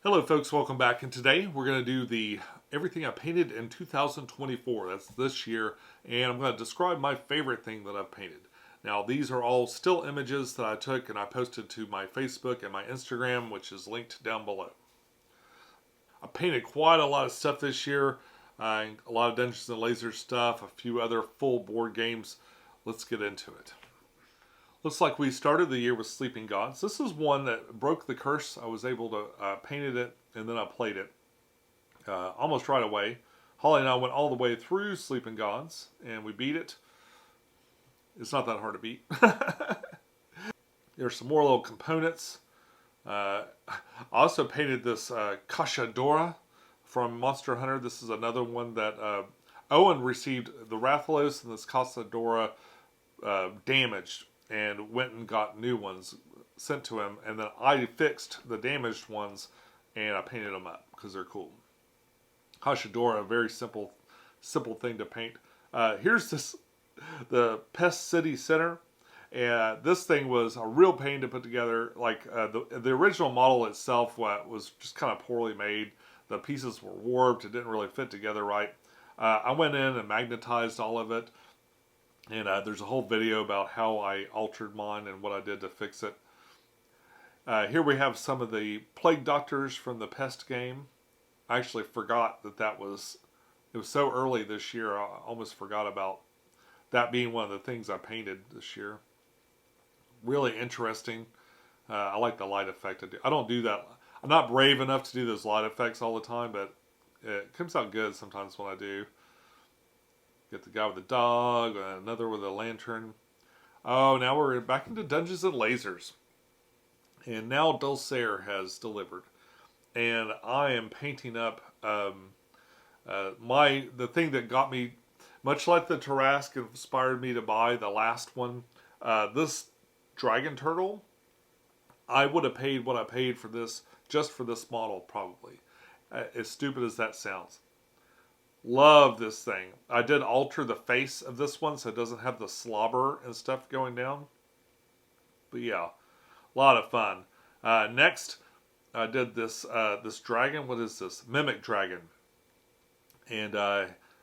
Hello folks, welcome back, and today we're going to do the everything I painted in 2024. That's this year, and I'm going to describe my favorite thing that I've painted. Now these are all still images that I took and I posted to my Facebook and my Instagram, which is linked down below. I painted quite a lot of stuff this year, a lot of Dungeons and Lasers stuff, a few other full board games. Let's get into it. Looks like we started the year with Sleeping Gods. This is one that broke the curse. I was able to painted it and then I played it almost right away. Holly and I went all the way through Sleeping Gods and we beat it. It's not that hard to beat. There's some more little components. I also painted this Cachadora from Monster Hunter. This is another one that Owen received the Rathalos and this Cachadora damaged, and went and got new ones sent to him, and then I fixed the damaged ones and I painted them up because they're cool. Cachadora, a very simple thing to paint. Here's the Pest City Center, and this thing was a real pain to put together. Like the original model itself was just kind of poorly made. The pieces were warped. It didn't really fit together right. I went in and magnetized all of it. And there's a whole video about how I altered mine and what I did to fix it. Here we have some of the Plague Doctors from the Pest game. I actually forgot it was so early this year, I almost forgot about that being one of the things I painted this year. Really interesting. I like the light effect. I don't do that. I'm not brave enough to do those light effects all the time, but it comes out good sometimes when I do. Get the guy with the dog, another with a lantern. Oh, now we're back into Dungeons and Lasers. And now Dulcere has delivered. And I am painting up the thing that got me, much like the Tarrasque inspired me to buy the last one, this dragon turtle. I would have paid what I paid for this, just for this model, probably. As stupid as that sounds. Love this thing. I did alter the face of this one so it doesn't have the slobber and stuff going down. But yeah, a lot of fun. Next, I did this dragon. What is this? Mimic dragon. And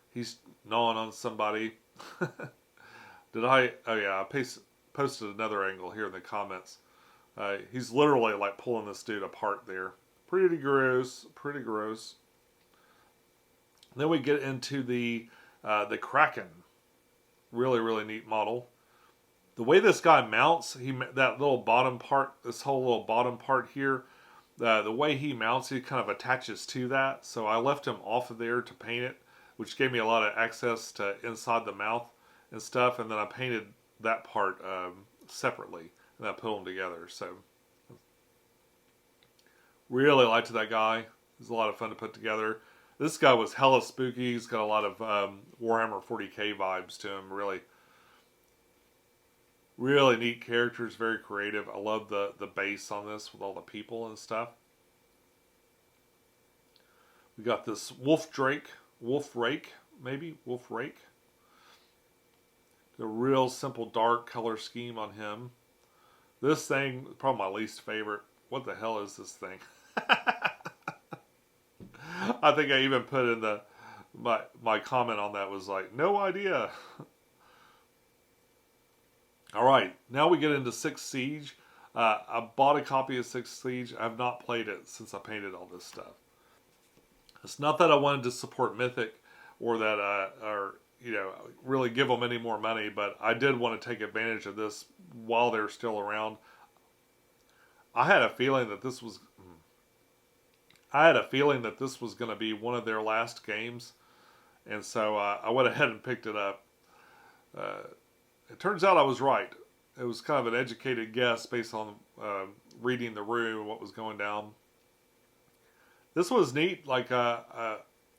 he's gnawing on somebody. Did I? Oh yeah, I posted another angle here in the comments. He's literally like pulling this dude apart there. Pretty gross. Pretty gross. Then we get into the Kraken. Really neat model. The way this guy mounts, that little bottom part, this whole little bottom part here, the way he mounts, he kind of attaches to that. So I left him off of there to paint it, which gave me a lot of access to inside the mouth and stuff. And then I painted that part separately, and I put them together. So really liked that guy. It was a lot of fun to put together. This guy was hella spooky. He's got a lot of Warhammer 40k vibes to him. Really neat characters. Very creative. I love the base on this with all the people and stuff. We got this Wolf Rake. A real simple dark color scheme on him. This thing, probably my least favorite. What the hell is this thing? I think I even put in my comment on that was like, no idea. Alright, now we get into Sixth Siege. I bought a copy of Sixth Siege. I have not played it since I painted all this stuff. It's not that I wanted to support Mythic or that really give them any more money, but I did want to take advantage of this while they're still around. I had a feeling that this was going to be one of their last games, and so I went ahead and picked it up. It turns out I was right. It was kind of an educated guess based on reading the room and what was going down. This was neat. Like I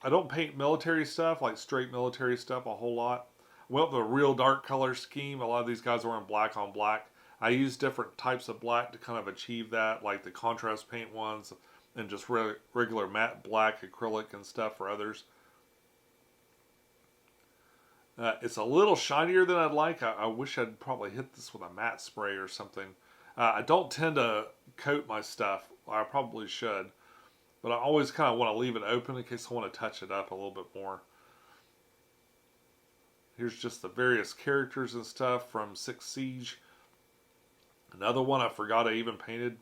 don't paint military stuff, like straight military stuff, a whole lot. I went with a real dark color scheme. A lot of these guys are wearing black on black. I used different types of black to kind of achieve that, like the contrast paint ones, and just regular matte black acrylic and stuff for others. It's a little shinier than I'd like. I wish I'd probably hit this with a matte spray or something. I don't tend to coat my stuff. I probably should. but I always kind of want to leave it open in case I want to touch it up a little bit more. Here's just the various characters and stuff from Six Siege. Another one I forgot I even painted.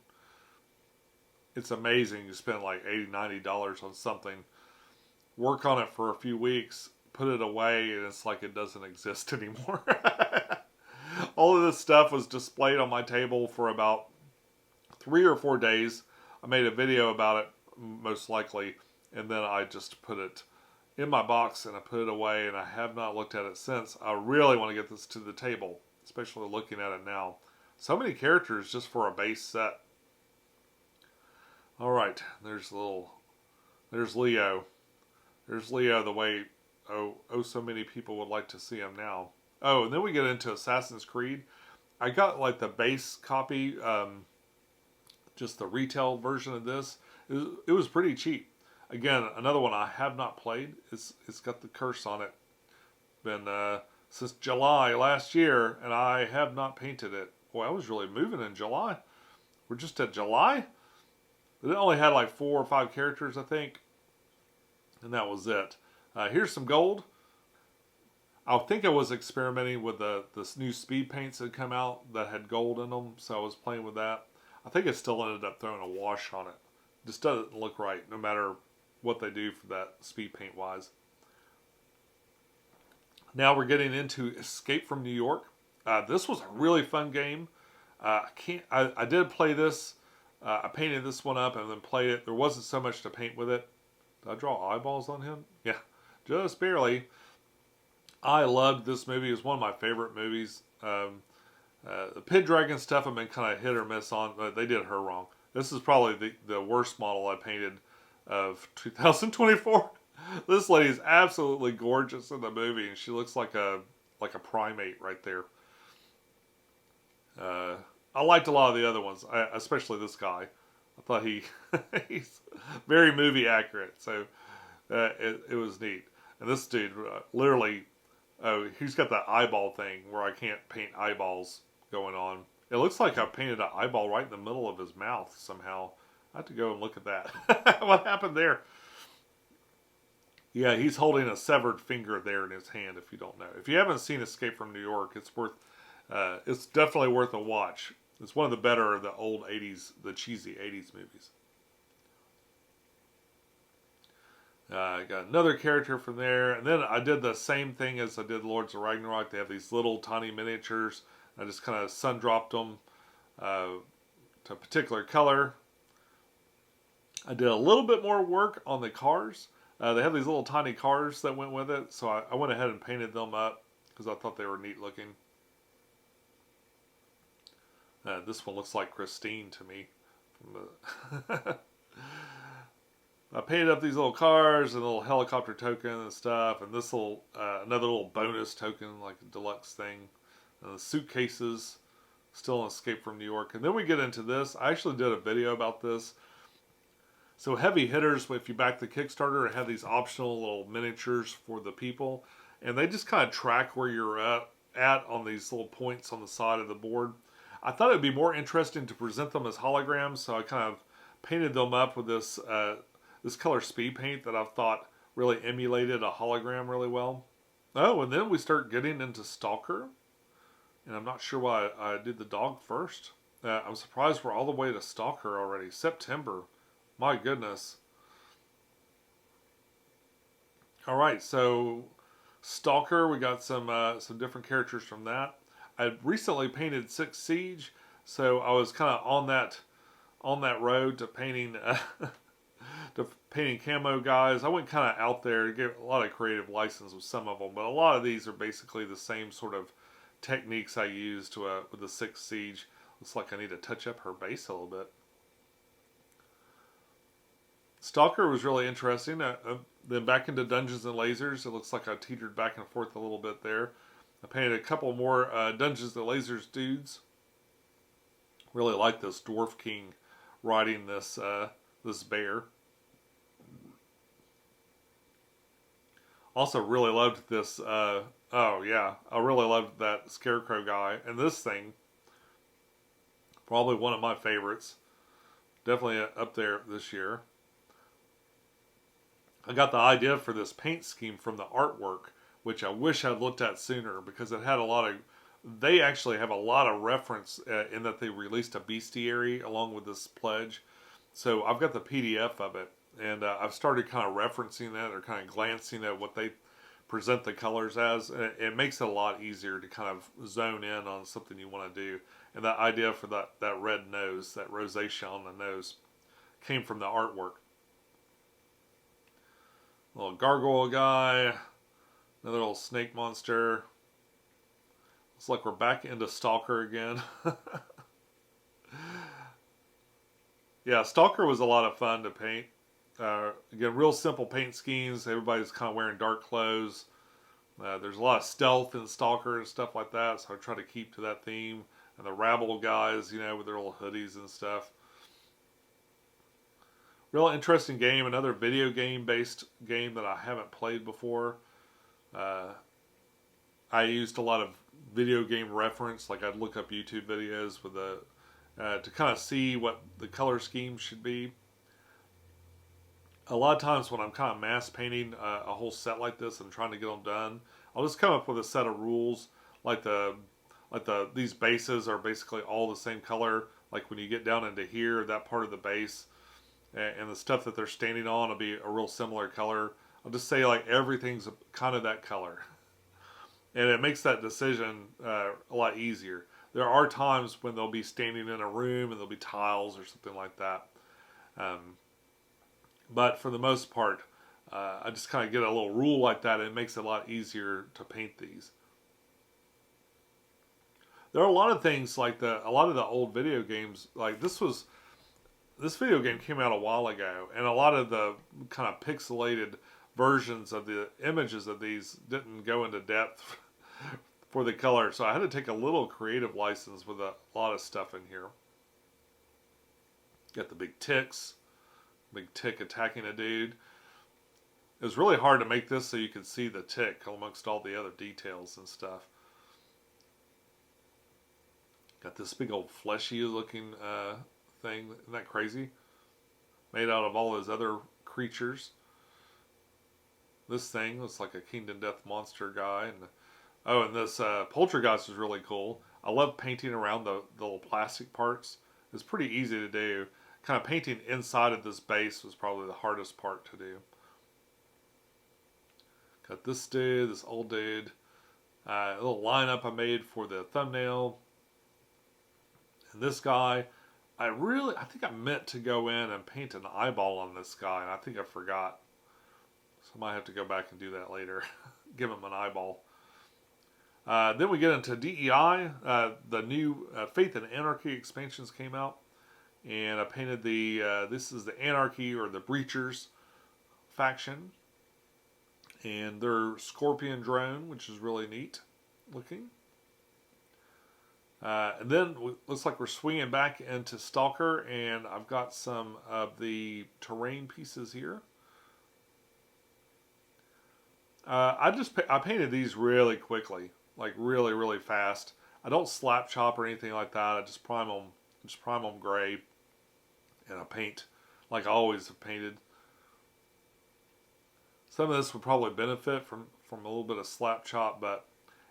It's amazing. You spend like $80, $90 on something, work on it for a few weeks, put it away, and it's like it doesn't exist anymore. All of this stuff was displayed on my table for about 3 or 4 days. I made a video about it, most likely, and then I just put it in my box and I put it away, and I have not looked at it since. I really want to get this to the table, especially looking at it now. So many characters just for a base set. All right, there's Leo. There's Leo the way, so many people would like to see him now. Oh, and then we get into Assassin's Creed. I got like the base copy, just the retail version of this. It was pretty cheap. Again, another one I have not played. It's got the curse on it. Been since July last year, and I have not painted it. Boy, I was really moving in July. We're just at July? It only had like 4 or 5 characters, I think. And that was it. Here's some gold. I think I was experimenting with this new speed paints that had come out that had gold in them, so I was playing with that. I think it still ended up throwing a wash on it. Just doesn't look right, no matter what they do for that speed paint wise. Now we're getting into Escape from New York. This was a really fun game. I did play this. I painted this one up and then played it. There wasn't so much to paint with it. Did I draw eyeballs on him? Yeah, just barely. I loved this movie. It was one of my favorite movies. The Pit Dragon stuff I've been kind of hit or miss on, but they did her wrong. This is probably the worst model I painted of 2024. This lady is absolutely gorgeous in the movie, and she looks like a primate right there. I liked a lot of the other ones, especially this guy. I thought he's very movie accurate, so it was neat. And this dude, literally, he's got that eyeball thing where I can't paint eyeballs going on. It looks like I painted an eyeball right in the middle of his mouth somehow. I have to go and look at that. What happened there? Yeah, he's holding a severed finger there in his hand, if you don't know. If you haven't seen Escape from New York, it's definitely worth a watch. It's one of the better of the old 80s, the cheesy 80s movies. I got another character from there. And then I did the same thing as I did Lords of Ragnarok. They have these little tiny miniatures. I just kind of sun dropped them to a particular color. I did a little bit more work on the cars. They have these little tiny cars that went with it. So I went ahead and painted them up because I thought they were neat looking. This one looks like Christine to me. I painted up these little cars and a little helicopter token and stuff, and this little another little bonus token, like a deluxe thing. The suitcases, still in Escape from New York. And then we get into this. I actually did a video about this. So heavy hitters, if you back the Kickstarter, it had these optional little miniatures for the people, and they just kind of track where you're at on these little points on the side of the board. I thought it would be more interesting to present them as holograms, so I kind of painted them up with this color speed paint that I thought really emulated a hologram really well. Oh, and then we start getting into Stalker, and I'm not sure why I did the dog first. I'm surprised we're all the way to Stalker already. September. My goodness. All right, so Stalker, we got some different characters from that. I recently painted Six Siege, so I was kind of on that road to painting camo guys. I went kind of out there, gave a lot of creative license with some of them, but a lot of these are basically the same sort of techniques I used with the Six Siege. Looks like I need to touch up her base a little bit. Stalker was really interesting. Then back into Dungeons and Lasers. It looks like I teetered back and forth a little bit there. I painted a couple more Dungeons and Lasers dudes. Really like this Dwarf King riding this bear. Also really loved this. I really loved that Scarecrow guy. And this thing, probably one of my favorites. Definitely up there this year. I got the idea for this paint scheme from the artwork, which I wish I'd looked at sooner because it had a lot of. They actually have a lot of reference in that they released a bestiary along with this pledge. So I've got the PDF of it, and I've started kind of referencing that or kind of glancing at what they present the colors as. It makes it a lot easier to kind of zone in on something you want to do. And that idea for that red nose, that rosacea on the nose, came from the artwork. Little gargoyle guy, another little snake monster. Looks like we're back into Stalker again. Yeah, Stalker was a lot of fun to paint. Again, real simple paint schemes. Everybody's kind of wearing dark clothes. There's a lot of stealth in Stalker and stuff like that, so I try to keep to that theme. And the rabble guys, with their little hoodies and stuff. Real interesting game. Another video game based game that I haven't played before. I used a lot of video game reference, like I'd look up YouTube videos with to kind of see what the color scheme should be. A lot of times when I'm kind of mass painting a whole set like this and trying to get them done, I'll just come up with a set of rules, like these bases are basically all the same color. Like when you get down into here, that part of the base and the stuff that they're standing on will be a real similar color. I'll just say like everything's kind of that color. And it makes that decision a lot easier. There are times when they'll be standing in a room and there'll be tiles or something like that. But for the most part, I just kind of get a little rule like that and it makes it a lot easier to paint these. There are a lot of things like a lot of the old video games, like this video game came out a while ago, and a lot of the kind of pixelated versions of the images of these didn't go into depth for the color, so I had to take a little creative license with a lot of stuff in here. Got the big ticks, big tick attacking a dude. It was really hard to make this so you could see the tick amongst all the other details and stuff. Got this big old fleshy looking thing. Isn't that crazy? Made out of all those other creatures. This thing looks like a Kingdom Death monster guy. And this poltergeist is really cool. I love painting around the little plastic parts. It's pretty easy to do. Kind of painting inside of this base was probably the hardest part to do. Got this dude, this old dude. A little lineup I made for the thumbnail. And this guy, I think I meant to go in and paint an eyeball on this guy, and I think I forgot. So I might have to go back and do that later. Give him an eyeball. Then we get into DEI. The new Faith and Anarchy expansions came out. And I painted this is the Anarchy or the Breachers faction. And their Scorpion drone, which is really neat looking. And then looks like we're swinging back into Stalker, and I've got some of the terrain pieces here. I painted these really quickly, like really, really fast. I don't slap chop or anything like that. I just prime them gray, and I paint like I always have painted. Some of this would probably benefit from a little bit of slap chop, but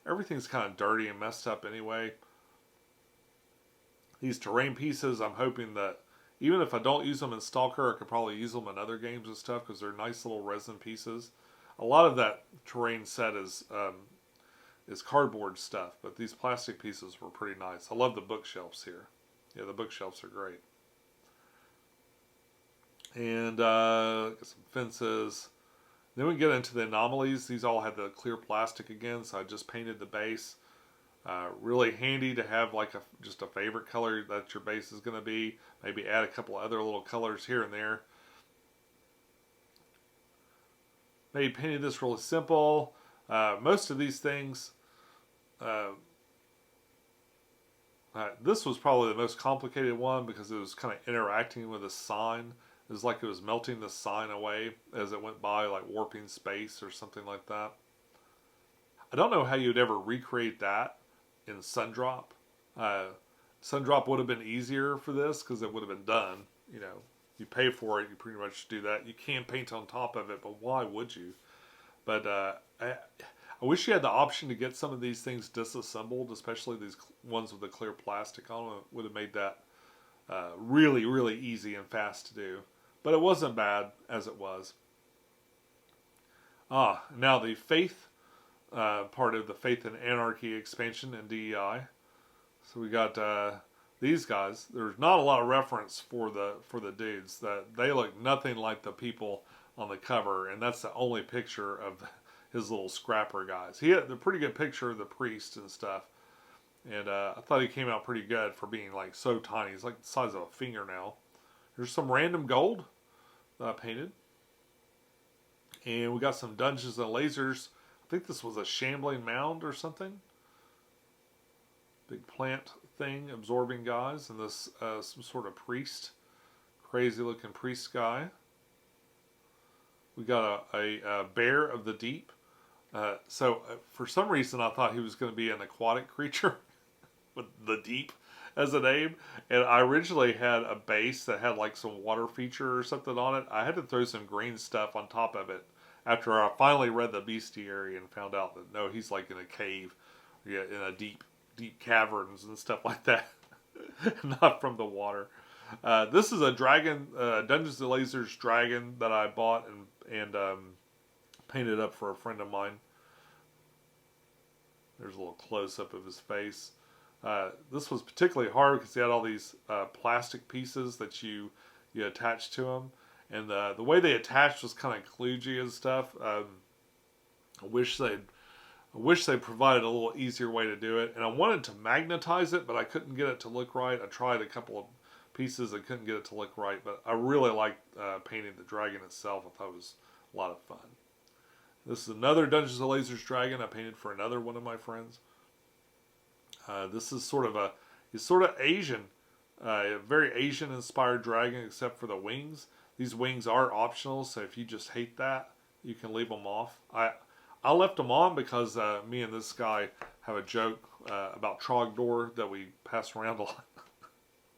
everything's kind of dirty and messed up anyway. These terrain pieces, I'm hoping that even if I don't use them in Stalker, I could probably use them in other games and stuff because they're nice little resin pieces. A lot of that terrain set is cardboard stuff, but these plastic pieces were pretty nice. I love the bookshelves here. Yeah, the bookshelves are great. And got some fences. Then we get into the anomalies. These all had the clear plastic again, so I just painted the base. Really handy to have like just a favorite color that your base is going to be. Maybe add a couple of other little colors here and there. Maybe painted this really simple. Most of these things, this was probably the most complicated one because it was kind of interacting with a sign. It was like it was melting the sign away as it went by, like warping space or something like that. I don't know how you'd ever recreate that in Sundrop. Sundrop would have been easier for this because it would have been done, You pay for it, you pretty much do that. You can paint on top of it, but why would you? But I wish you had the option to get some of these things disassembled, especially these ones with the clear plastic on them. It would have made that really, really easy and fast to do. But it wasn't bad as it was. Now the Faith part of the Faith and Anarchy expansion in DEI. So we got these guys. There's not a lot of reference for the dudes. That they look nothing like the people on the cover, and that's the only picture of his little scrapper guys. He had a pretty good picture of the priest and stuff, and I thought he came out pretty good for being like so tiny. He's like the size of a fingernail. There's some random gold that I painted, and we got some Dungeons and Lasers. I think this was a shambling mound or something. Big plant thing absorbing guys, and this some sort of priest, crazy looking priest guy. We got a bear of the deep. So for some reason I thought he was going to be an aquatic creature with the deep as a name, and I originally had a base that had like some water feature or something on it. I had to throw some green stuff on top of it after I finally read the bestiary and found out that no, he's like in a cave, in a deep caverns and stuff like that, not from the water. This is a dragon, Dungeons and Lasers dragon that I bought and painted up for a friend of mine. There's a little close up of his face. This was particularly hard because he had all these plastic pieces that you attach to him, and the way they attached was kind of kludgy and stuff. I wish they provided a little easier way to do it, and I wanted to magnetize it, but I couldn't get it to look right. I tried a couple of pieces and couldn't get it to look right, but I really liked painting the dragon itself. I thought it was a lot of fun. This is another Dungeons & Lasers dragon I painted for another one of my friends. This is he's sort of Asian, a very Asian inspired dragon except for the wings. These wings are optional, so if you just hate that, you can leave them off. I left them on because me and this guy have a joke about Trogdor that we pass around a lot.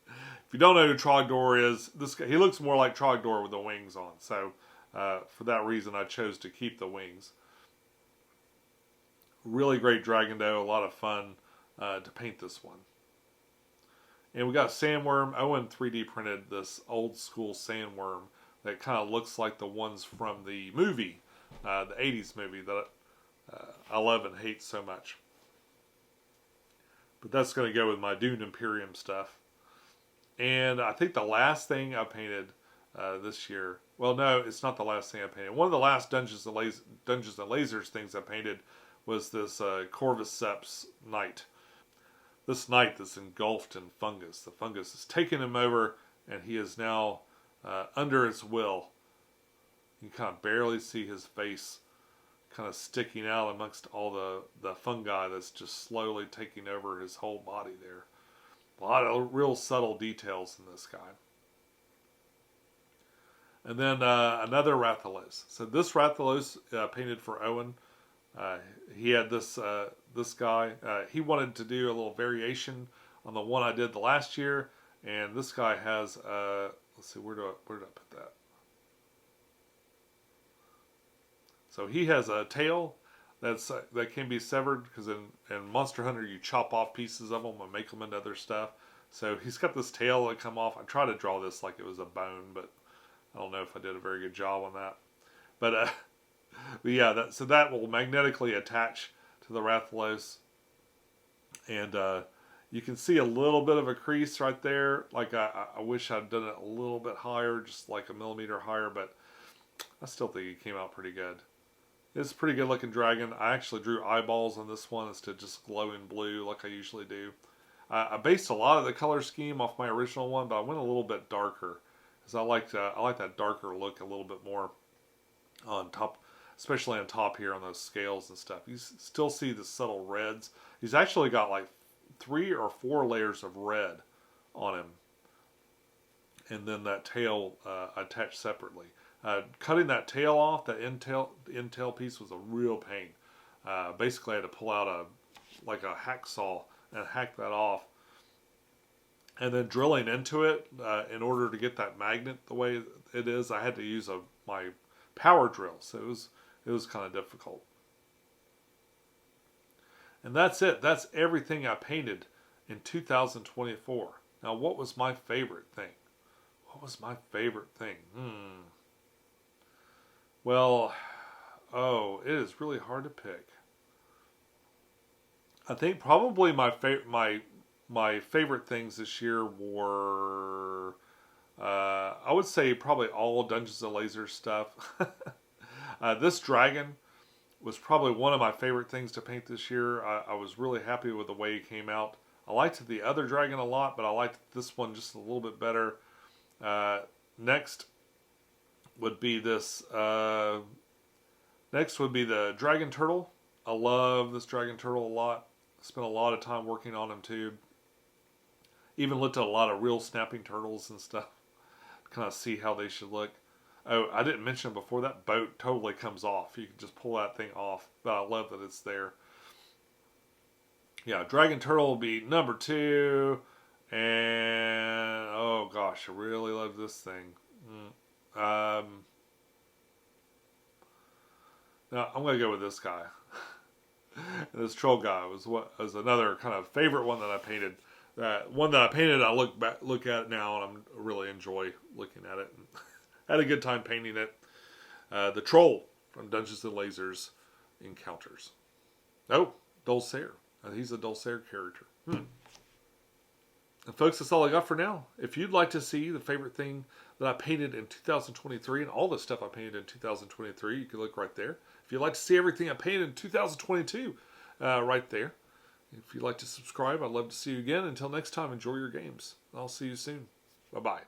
If you don't know who Trogdor is, this guy, he looks more like Trogdor with the wings on. So for that reason, I chose to keep the wings. Really great dragon though, a lot of fun to paint this one. And we got a sandworm. Owen 3D printed this old school sandworm that kind of looks like the ones from the movie, the 80s movie that I love and hate so much. But that's going to go with my Dune Imperium stuff. And I think the last thing I painted this year, well, no, it's not the last thing I painted. One of the last Dungeons and Lasers things I painted was this Cordyceps knight. This knight that's engulfed in fungus. The fungus has taken him over, and he is now under its will. You can kind of barely see his face kind of sticking out amongst all the fungi that's just slowly taking over his whole body there. A lot of real subtle details in this guy. And then another Rathalos. So this Rathalos painted for Owen. He had this guy. He wanted to do a little variation on the one I did the last year, and this guy has. Let's see, where did I put that? So he has a tail that can be severed because in Monster Hunter you chop off pieces of them and make them into other stuff. So he's got this tail that come off. I tried to draw this like it was a bone, but I don't know if I did a very good job on that. But yeah, so that will magnetically attach to the Rathalos, and you can see a little bit of a crease right there. Like I wish I'd done it a little bit higher, just like a millimeter higher, but I still think it came out pretty good. It's a pretty good looking dragon. I actually drew eyeballs on this one instead of just glowing blue like I usually do. I based a lot of the color scheme off my original one, but I went a little bit darker because I like that darker look a little bit more on top, especially on top here on those scales and stuff. You still see the subtle reds. He's actually got like 3 or 4 layers of red on him, and then that tail attached separately. Cutting that tail off, the end tail piece was a real pain. Basically, I had to pull out a hacksaw and hack that off. and then drilling into it in order to get that magnet the way it is, I had to use my power drill, so it was kind of difficult. And that's it. That's everything I painted in 2024. Now, what was my favorite thing? What was my favorite thing? Well, oh, it is really hard to pick. I think probably my favorite things this year were, I would say probably all Dungeons and Lasers stuff. This dragon was probably one of my favorite things to paint this year. I was really happy with the way it came out. I liked the other dragon a lot, but I liked this one just a little bit better. Next would be this. Next would be the dragon turtle. I love this dragon turtle a lot. Spent a lot of time working on him too. Even looked at a lot of real snapping turtles and stuff. Kind of see how they should look. Oh, I didn't mention before, that boat totally comes off. You can just pull that thing off. But I love that it's there. Yeah, Dragon Turtle will be number 2. And, oh gosh, I really love this thing. Now, I'm going to go with this guy. This troll guy was another kind of favorite one that I painted. One that I painted, I look at it now, and I really enjoy looking at it. Had a good time painting it. The troll from Dungeons and Lasers Encounters. Oh, Dulcere. He's a Dulcere character. And folks, that's all I got for now. If you'd like to see the favorite thing that I painted in 2023 and all the stuff I painted in 2023, you can look right there. If you'd like to see everything I painted in 2022, right there. If you'd like to subscribe, I'd love to see you again. Until next time, enjoy your games. I'll see you soon. Bye-bye.